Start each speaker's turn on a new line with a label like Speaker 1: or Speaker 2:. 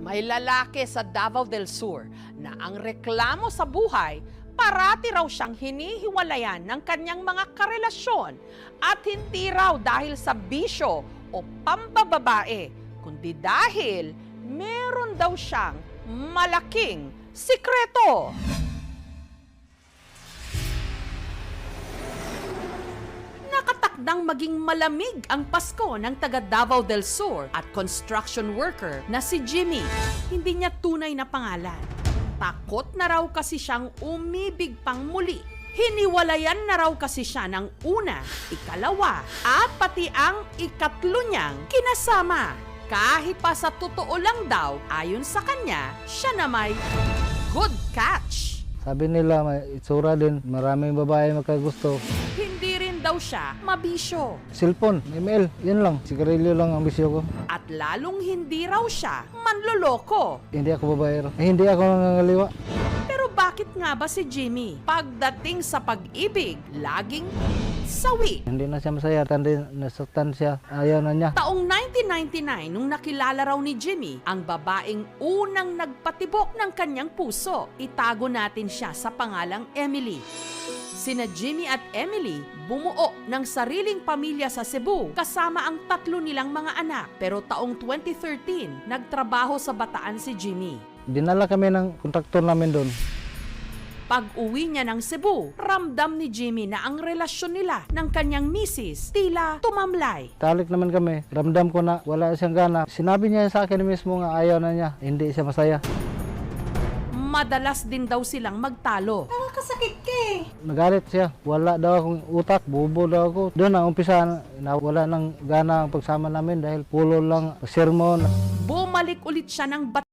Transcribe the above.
Speaker 1: May lalaki sa Davao del Sur na ang reklamo sa buhay, parati raw siyang hinihiwalayan ng kanyang mga karelasyon at hindi raw dahil sa bisyo o pambababae, kundi dahil meron daw siyang malaking sikreto. Nakatakdang maging malamig ang Pasko ng taga Davao del Sur at construction worker na si Jimmy. Hindi niya tunay na pangalan. Takot na raw kasi siyang umibig pang muli. Hiniwalayan na raw kasi siya ng una, ikalawa, at pati ang ikatlo niyang kinasama. Kahit pa sa totoo lang daw, ayon sa kanya, siya na may good catch.
Speaker 2: Sabi nila may itsura din, maraming babae magkagusto.
Speaker 1: Hindi rin daw siya mabisyo.
Speaker 2: Cellphone, email, yun lang. Sigarilyo lang ang bisyo ko.
Speaker 1: At lalong hindi raw siya manloloko.
Speaker 2: Hindi ako babaero. Hindi ako nangangaliwa.
Speaker 1: Pero bakit nga ba si Jimmy, pagdating sa pag-ibig, laging sawi?
Speaker 2: Hindi na siya masaya, nasaktan siya, ayaw na niya.
Speaker 1: Taong 1999, nung nakilala raw ni Jimmy, ang babaeng unang nagpatibok ng kanyang puso. Itago natin siya sa pangalang Emily. Sina Jimmy at Emily bumuo ng sariling pamilya sa Cebu kasama ang tatlo nilang mga anak. Pero taong 2013, nagtrabaho sa Bataan si Jimmy.
Speaker 2: Dinala kami ng kontraktor namin doon.
Speaker 1: Pag-uwi niya ng Cebu, ramdam ni Jimmy na ang relasyon nila ng kanyang misis tila tumamlay.
Speaker 2: Talik naman kami, ramdam ko na wala siyang gana. Sinabi niya sa akin mismo nga ayaw na niya, hindi siya masaya.
Speaker 1: Madalas din daw silang magtalo.
Speaker 3: Nakakasakit ka eh.
Speaker 2: Nagalit siya, wala daw akong utak, bubo daw ako. Doon na umpisa na wala nang gana ang pagsama namin dahil pulo lang, sermon.
Speaker 1: Bumalik ulit siya ng